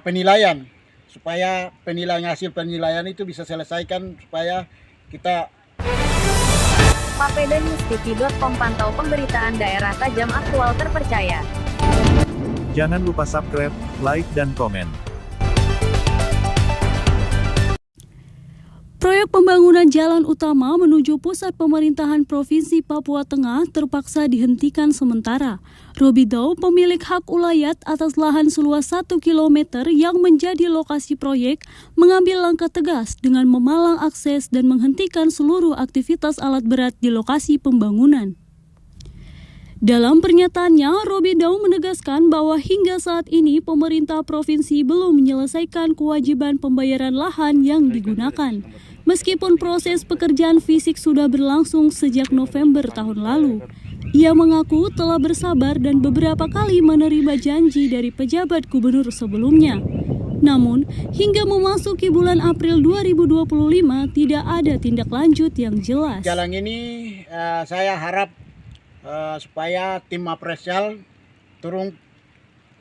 penilaian, supaya hasil penilaian itu bisa selesaikan, supaya kita. Mapedanyustv.com, pantau pemberitaan daerah tajam aktual terpercaya. Jangan lupa subscribe, like, dan komen. Proyek pembangunan jalan utama menuju pusat pemerintahan Provinsi Papua Tengah terpaksa dihentikan sementara. Robi Daw, pemilik hak ulayat atas lahan seluas 1 km yang menjadi lokasi proyek, mengambil langkah tegas dengan memalang akses dan menghentikan seluruh aktivitas alat berat di lokasi pembangunan. Dalam pernyataannya, Robi Daw menegaskan bahwa hingga saat ini pemerintah provinsi belum menyelesaikan kewajiban pembayaran lahan yang digunakan. Meskipun proses pekerjaan fisik sudah berlangsung sejak November tahun lalu, ia mengaku telah bersabar dan beberapa kali menerima janji dari pejabat gubernur sebelumnya. Namun, hingga memasuki bulan April 2025 tidak ada tindak lanjut yang jelas. Jalan ini saya harap supaya tim apresial turun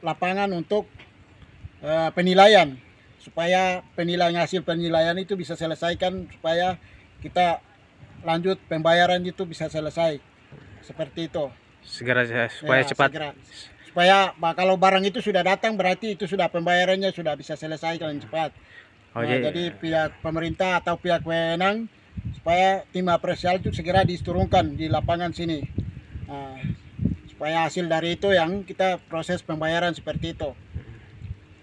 lapangan untuk penilaian, supaya hasil penilaian itu bisa selesaikan, supaya kita lanjut pembayaran itu bisa selesai seperti itu. Segera supaya cepat. Supaya kalau barang itu sudah datang berarti itu sudah pembayarannya sudah bisa selesai dengan cepat. Jadi pihak pemerintah atau pihak wewenang supaya tim apresial itu segera diturunkan di lapangan sini. Supaya hasil dari itu yang kita proses pembayaran seperti itu.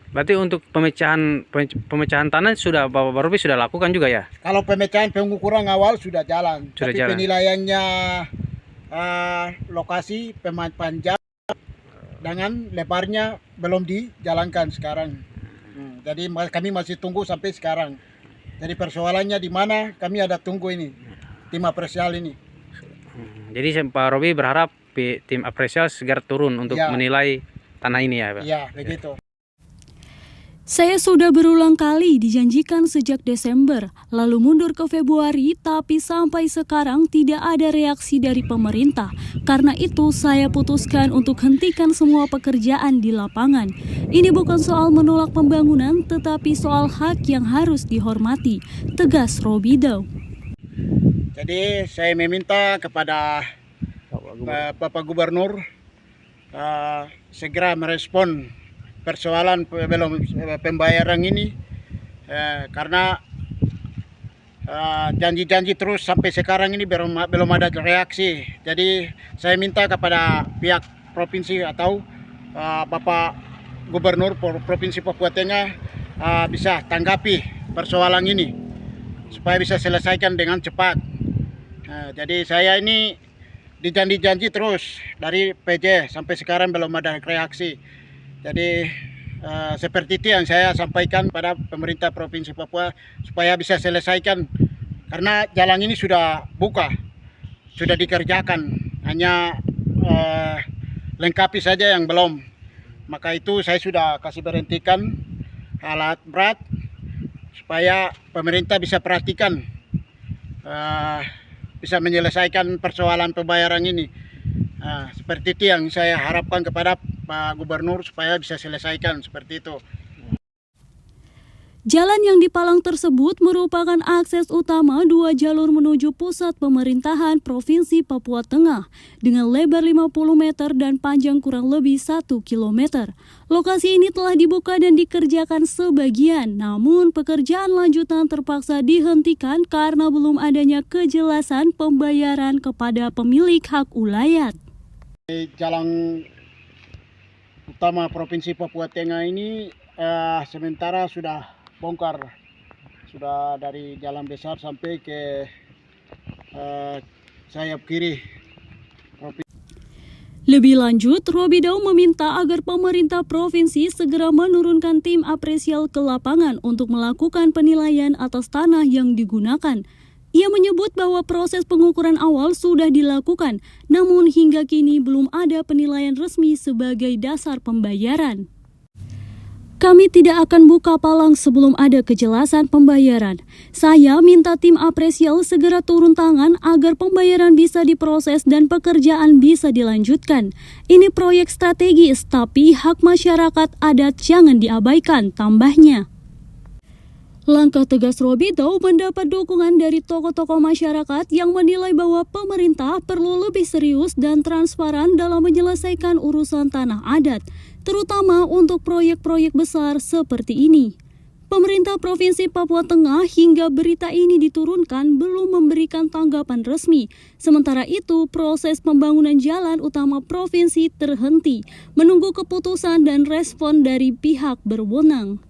Berarti untuk pemecahan tanah sudah Bapak Robi sudah lakukan juga ya? Kalau pemecahan pengukuran awal sudah jalan, tapi penilaiannya lokasi panjang dengan lebarnya belum dijalankan sekarang. Jadi kami masih tunggu sampai sekarang. Jadi persoalannya di mana kami ada tunggu ini tim apresial ini. Jadi Pak Robi berharap tim apresial segera turun untuk menilai tanah ini ya Pak? Iya, begitu. Saya sudah berulang kali dijanjikan sejak Desember, lalu mundur ke Februari, tapi sampai sekarang tidak ada reaksi dari pemerintah. Karena itu saya putuskan untuk hentikan semua pekerjaan di lapangan. Ini bukan soal menolak pembangunan, tetapi soal hak yang harus dihormati, tegas Robi Daw. Jadi saya meminta kepada Bapak Gubernur segera merespon persoalan pembayaran ini, karena janji-janji terus sampai sekarang ini belum ada reaksi. Jadi saya minta kepada pihak provinsi atau Bapak Gubernur Provinsi Papua Tengah bisa tanggapi persoalan ini supaya bisa selesaikan dengan cepat. Jadi saya ini dijanji-janji terus dari PJ sampai sekarang belum ada reaksi. Jadi seperti itu yang saya sampaikan pada pemerintah Provinsi Papua supaya bisa selesaikan, karena jalan ini sudah buka, sudah dikerjakan, hanya lengkapi saja yang belum. Maka itu saya sudah kasih berhentikan alat berat supaya pemerintah bisa perhatikan, bisa menyelesaikan persoalan pembayaran ini. Seperti itu yang saya harapkan kepada Pak Gubernur supaya bisa selesaikan seperti itu. Jalan yang dipalang tersebut merupakan akses utama 2 jalur menuju pusat pemerintahan Provinsi Papua Tengah dengan lebar 50 meter dan panjang kurang lebih 1 km. Lokasi ini telah dibuka dan dikerjakan sebagian, namun pekerjaan lanjutan terpaksa dihentikan karena belum adanya kejelasan pembayaran kepada pemilik hak ulayat. Jalan utama Provinsi Papua Tengah ini sementara sudah bongkar, sudah dari jalan besar sampai ke sayap kiri. Lebih lanjut, Robi Daw meminta agar pemerintah provinsi segera menurunkan tim apresial ke lapangan untuk melakukan penilaian atas tanah yang digunakan. Ia menyebut bahwa proses pengukuran awal sudah dilakukan, namun hingga kini belum ada penilaian resmi sebagai dasar pembayaran. Kami tidak akan buka palang sebelum ada kejelasan pembayaran. Saya minta tim Apresial segera turun tangan agar pembayaran bisa diproses dan pekerjaan bisa dilanjutkan. Ini proyek strategis, tapi hak masyarakat adat jangan diabaikan, tambahnya. Langkah tegas Robby Dow mendapat dukungan dari tokoh-tokoh masyarakat yang menilai bahwa pemerintah perlu lebih serius dan transparan dalam menyelesaikan urusan tanah adat, terutama untuk proyek-proyek besar seperti ini. Pemerintah Provinsi Papua Tengah hingga berita ini diturunkan belum memberikan tanggapan resmi. Sementara itu, proses pembangunan jalan utama provinsi terhenti, menunggu keputusan dan respon dari pihak berwenang.